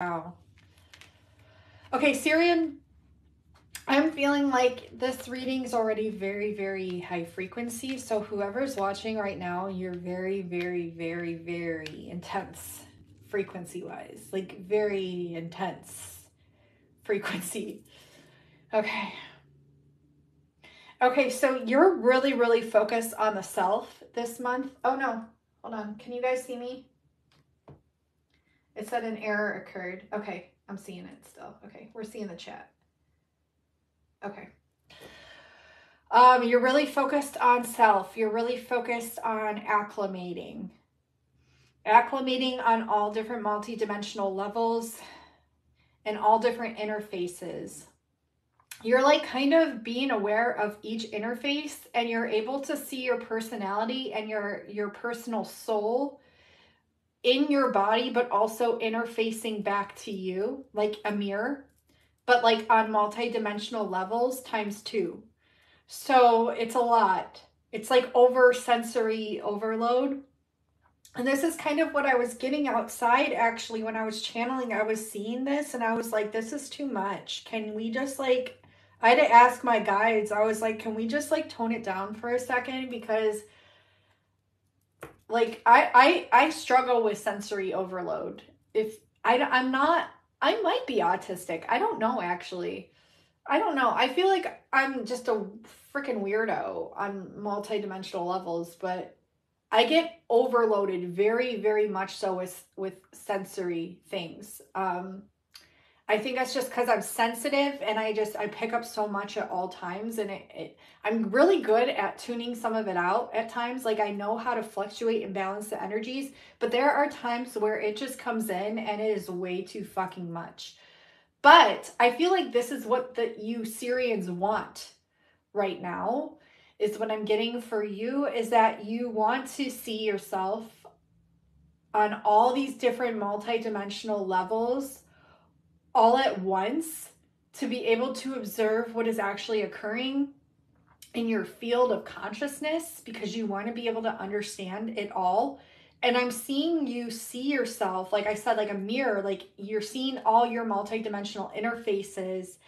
Wow. Okay, Syrian, I'm feeling like this reading's already very, very high frequency. So whoever's watching right now, you're very, very, very, very intense frequency-wise. Like very intense frequency. Okay. Okay, so you're really, really focused on the self this month. Oh no, hold on. Can you guys see me? It said an error occurred. Okay, I'm seeing it still. Okay, we're seeing the chat. Okay. You're really focused on self. You're really focused on acclimating. Acclimating on all different multidimensional levels and all different interfaces. You're like kind of being aware of each interface, and you're able to see your personality and your personal soul in your body, but also interfacing back to you like a mirror, but like on multidimensional levels times 2. So it's a lot. It's like over sensory overload. And this is kind of what I was getting outside actually when I was channeling. I was seeing this and I was like, this is too much. Can we just like, I had to ask my guides. I was like, can we just like tone it down for a second? Because like I struggle with sensory overload. If I'm not, I might be autistic. I don't know actually. I don't know. I feel like I'm just a freaking weirdo on multidimensional levels, but I get overloaded very, very much so with sensory things. I think that's just because I'm sensitive and I pick up so much at all times, and I'm really good at tuning some of it out at times. Like I know how to fluctuate and balance the energies, but there are times where it just comes in and it is way too fucking much. But I feel like this is what you Syrians want right now, is what I'm getting for you, is that you want to see yourself on all these different multidimensional levels all at once, to be able to observe what is actually occurring in your field of consciousness, because you want to be able to understand it all. And I'm seeing you see yourself, like I said, like a mirror, like you're seeing all your multidimensional interfaces.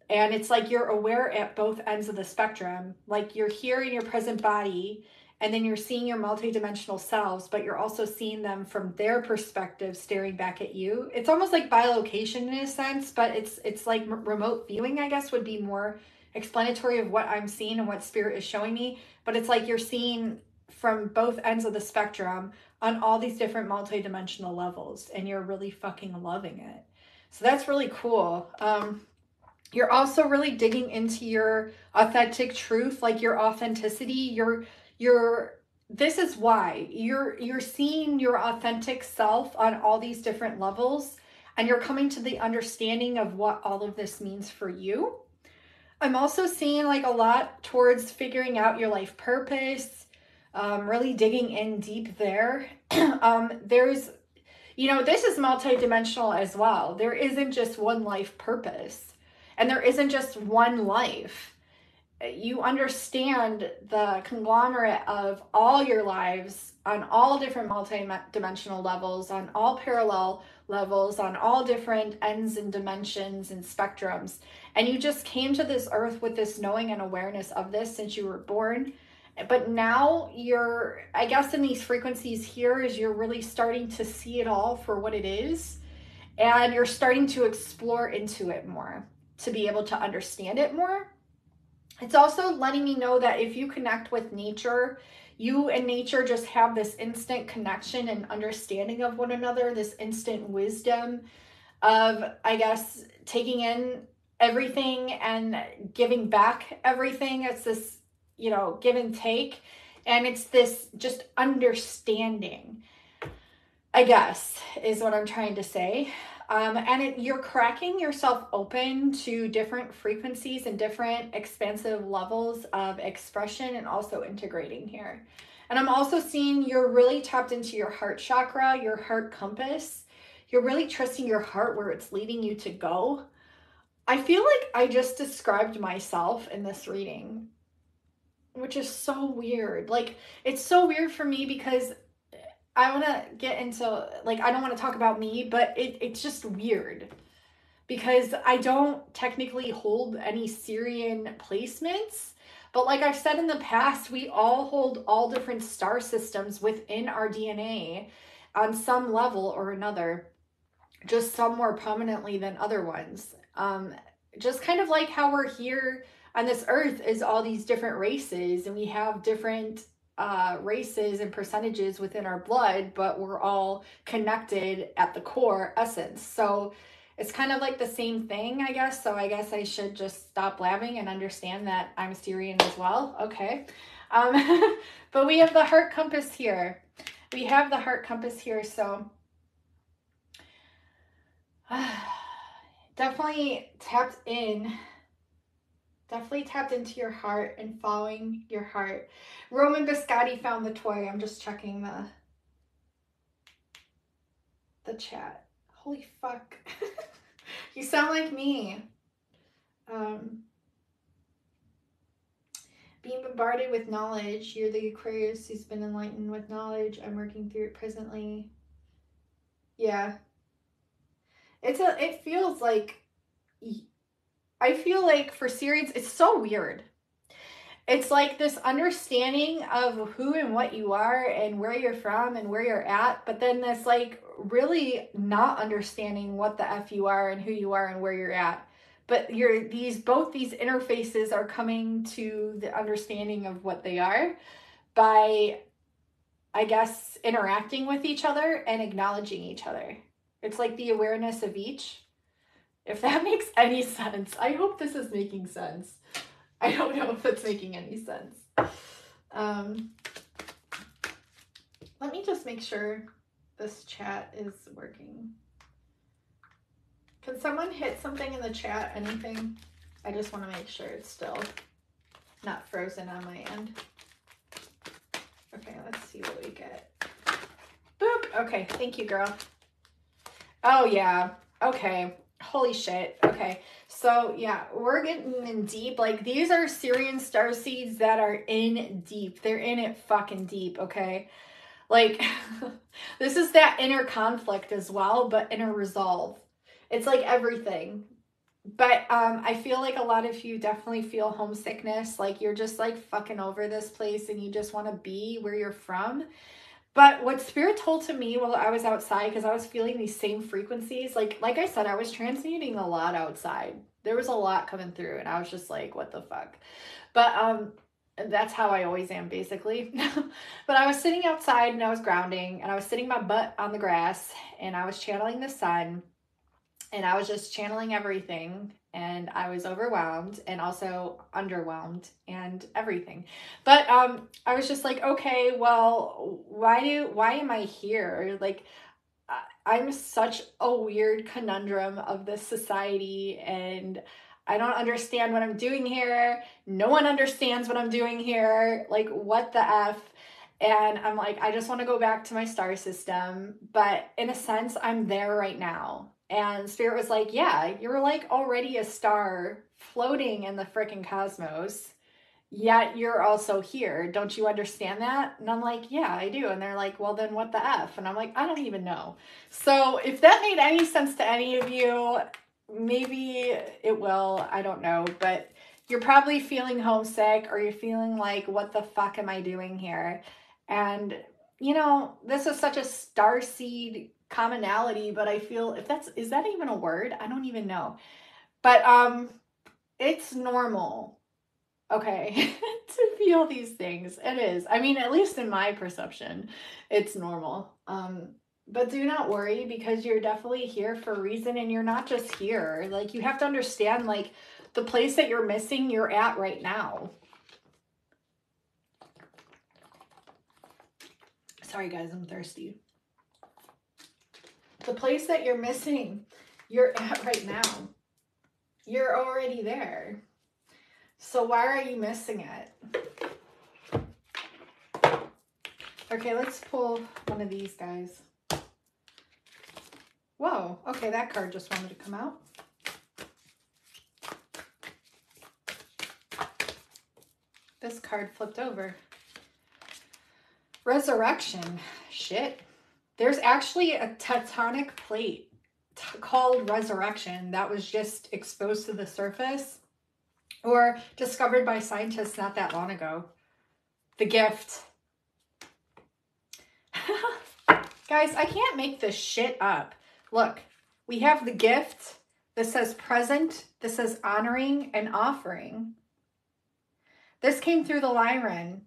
And it's like you're aware at both ends of the spectrum. Like you're here in your present body, and then you're seeing your multidimensional selves, but you're also seeing them from their perspective staring back at you. It's almost like bilocation in a sense, but it's like remote viewing, I guess, would be more explanatory of what I'm seeing and what spirit is showing me. But it's like you're seeing from both ends of the spectrum on all these different multidimensional levels, and you're really fucking loving it. So that's really cool. You're also really digging into your authentic truth, like your authenticity, this is why you're seeing your authentic self on all these different levels, and you're coming to the understanding of what all of this means for you. I'm also seeing like a lot towards figuring out your life purpose, really digging in deep there. There's, this is multidimensional as well. There isn't just one life purpose, and there isn't just one life. You understand the conglomerate of all your lives on all different multi-dimensional levels, on all parallel levels, on all different ends and dimensions and spectrums. And you just came to this earth with this knowing and awareness of this since you were born. But now you're, I guess, in these frequencies here, is you're really starting to see it all for what it is. And you're starting to explore into it more, to be able to understand it more. It's also letting me know that if you connect with nature, you and nature just have this instant connection and understanding of one another, this instant wisdom of, I guess, taking in everything and giving back everything. It's this, give and take. And it's this just understanding, I guess, is what I'm trying to say. And you're cracking yourself open to different frequencies and different expansive levels of expression, and also integrating here. And I'm also seeing you're really tapped into your heart chakra, your heart compass. You're really trusting your heart where it's leading you to go. I feel like I just described myself in this reading, which is so weird. Like, it's so weird for me because I want to get into, like, I don't want to talk about me, but it's just weird because I don't technically hold any Sirian placements. But like I've said in the past, we all hold all different star systems within our DNA on some level or another, just some more prominently than other ones. Just kind of like how we're here on this earth is all these different races, and we have different races and percentages within our blood, but we're all connected at the core essence. So it's kind of like the same thing, I guess. So I guess I should just stop blabbing and understand that I'm Syrian as well. Okay. But we have the heart compass here. We have the heart compass here. So definitely tapped in. Definitely tapped into your heart and following your heart. Roman Biscotti found the toy. I'm just checking the chat. Holy fuck. You sound like me. Being bombarded with knowledge. You're the Aquarius who's been enlightened with knowledge. I'm working through it presently. Yeah. It feels like, I feel like for Syrians, it's so weird. It's like this understanding of who and what you are and where you're from and where you're at, but then this like really not understanding what the F you are and who you are and where you're at. But both these interfaces are coming to the understanding of what they are by, I guess, interacting with each other and acknowledging each other. It's like the awareness of each. If that makes any sense. I hope this is making sense. I don't know if it's making any sense. Let me just make sure this chat is working. Can someone hit something in the chat? Anything? I just want to make sure it's still not frozen on my end. Okay, let's see what we get. Boop. Okay, thank you, girl. Oh, yeah. Okay. Holy shit. Okay. So, yeah, we're getting in deep. Like, these are Syrian starseeds that are in deep. They're in it fucking deep, okay? Like, this is that inner conflict as well, but inner resolve. It's like everything. But I feel like a lot of you definitely feel homesickness. Like, you're just, like, fucking over this place and you just want to be where you're from. But what Spirit told to me while I was outside, because I was feeling these same frequencies, like I said, I was transmuting a lot outside. There was a lot coming through, and I was just like, what the fuck? But that's how I always am, basically. But I was sitting outside, and I was grounding, and I was sitting my butt on the grass, and I was channeling the sun, and I was just channeling everything. And I was overwhelmed and also underwhelmed and everything. But I was just like, okay, well, why am I here? Like, I'm such a weird conundrum of this society, and I don't understand what I'm doing here. No one understands what I'm doing here. Like, what the F? And I'm like, I just want to go back to my star system. But in a sense, I'm there right now. And Spirit was like, yeah, you're like already a star floating in the freaking cosmos, yet you're also here. Don't you understand that? And I'm like, yeah, I do. And they're like, well, then what the F? And I'm like, I don't even know. So if that made any sense to any of you, maybe it will. I don't know. But you're probably feeling homesick, or you're feeling like, what the fuck am I doing here? And, you know, this is such a starseed commonality, but I feel, is that even a word? I don't even know. But it's normal, okay, to feel these things. It is. I mean, at least in my perception, it's normal. But do not worry, because you're definitely here for a reason, and you're not just here. Like, you have to understand, like, the place that you're missing, you're at right now. Sorry, guys, I'm thirsty. The place that you're missing, you're at right now. You're already there. So why are you missing it? Okay, let's pull one of these guys. Whoa, okay, that card just wanted to come out. This card flipped over. Resurrection. shit. There's actually a tectonic plate called resurrection that was just exposed to the surface or discovered by scientists not that long ago. The gift. Guys, I can't make this shit up. Look, we have the gift. This says present. This says honoring and offering. This came through the Lyran.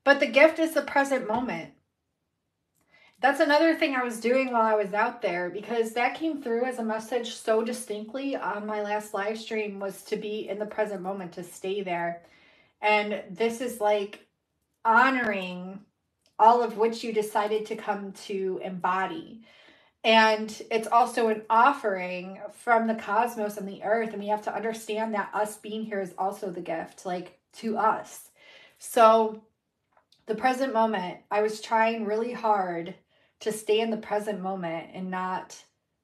But the gift is the present moment. That's another thing I was doing while I was out there, because that came through as a message so distinctly on my last live stream, was to be in the present moment, to stay there. And this is like honoring all of which you decided to come to embody. And it's also an offering from the cosmos and the earth. And we have to understand that us being here is also the gift, like to us. So the present moment, I was trying really hard to stay in the present moment and not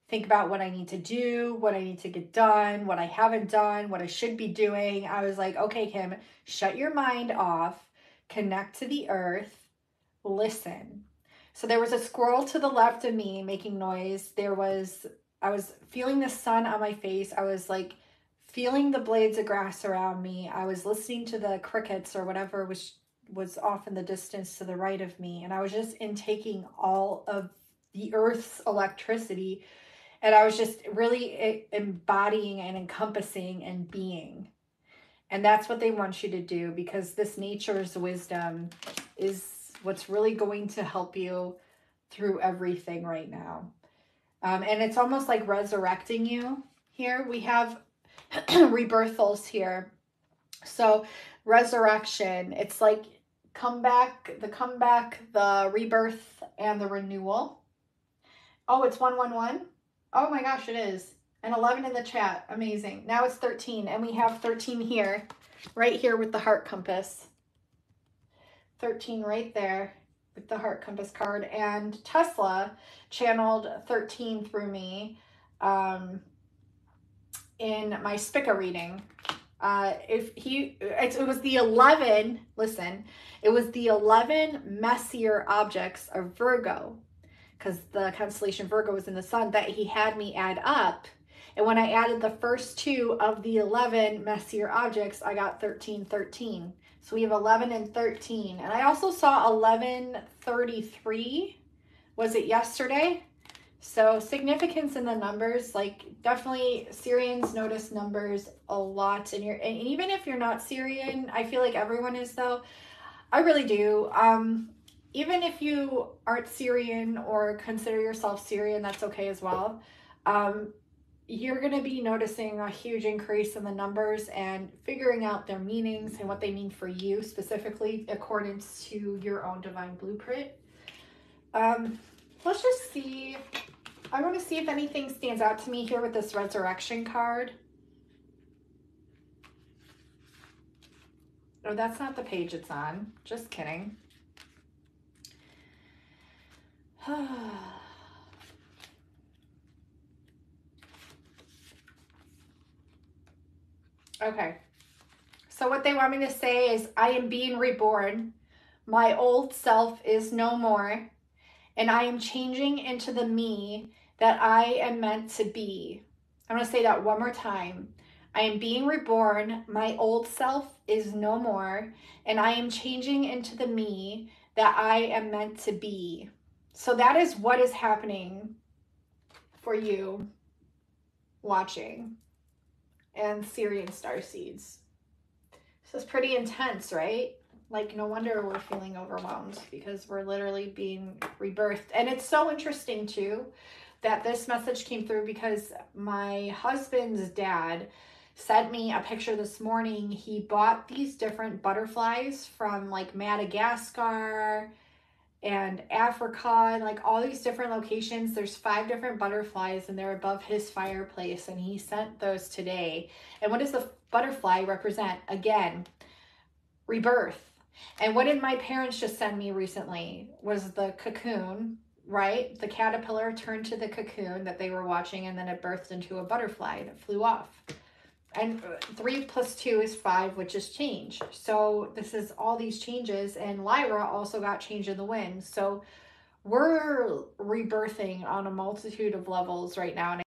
think about what I need to do, what I need to get done, what I haven't done, what I should be doing. I was like, okay, Kim, shut your mind off, connect to the earth, listen. So there was a squirrel to the left of me making noise. I was feeling the sun on my face. I was like feeling the blades of grass around me. I was listening to the crickets or whatever was off in the distance to the right of me. And I was just intaking all of the earth's electricity. And I was just really embodying and encompassing and being. And that's what they want you to do, because this nature's wisdom is what's really going to help you through everything right now. And it's almost like resurrecting you here. We have rebirthals here. So resurrection, it's like the comeback, the rebirth, and the renewal. Oh, it's 111. Oh my gosh, it is. And 11 in the chat. Amazing. Now it's 13. And we have 13 here, right here with the heart compass. 13 right there with the heart compass card. And Tesla channeled 13 through me in my Spica reading. It was the 11, listen, it was the 11 messier objects of Virgo, because the constellation Virgo was in the sun, that he had me add up. And when I added the first two of the 11 messier objects, I got 13, 13. So we have 11 and 13. And I also saw 1133. Was it yesterday? So significance in the numbers, like definitely Syrians notice numbers a lot. And even if you're not Syrian, I feel like everyone is though. I really do. Even if you aren't Syrian or consider yourself Syrian, that's okay as well. You're going to be noticing a huge increase in the numbers and figuring out their meanings and what they mean for you specifically according to your own divine blueprint. Let's just see. I want to see if anything stands out to me here with this resurrection card. Oh, that's not the page it's on. Just kidding. Okay. So what they want me to say is, I am being reborn. My old self is no more. And I am changing into the me that I am meant to be. I'm going to say that one more time. I am being reborn. My old self is no more. And I am changing into the me that I am meant to be. So that is what is happening for you watching. And Syrian Starseeds. This is pretty intense, right? Like, no wonder we're feeling overwhelmed, because we're literally being rebirthed. And it's so interesting too that this message came through, because my husband's dad sent me a picture this morning. He bought these different butterflies from like Madagascar and Africa and like all these different locations. There's 5 different butterflies and they're above his fireplace, and he sent those today. And what does the butterfly represent? Again, rebirth. And what did my parents just send me recently was the cocoon, right? The caterpillar turned to the cocoon that they were watching, and then it birthed into a butterfly that flew off. And 3 + 2 is 5, which is change. So this is all these changes. And Lyra also got change in the wind. So we're rebirthing on a multitude of levels right now. And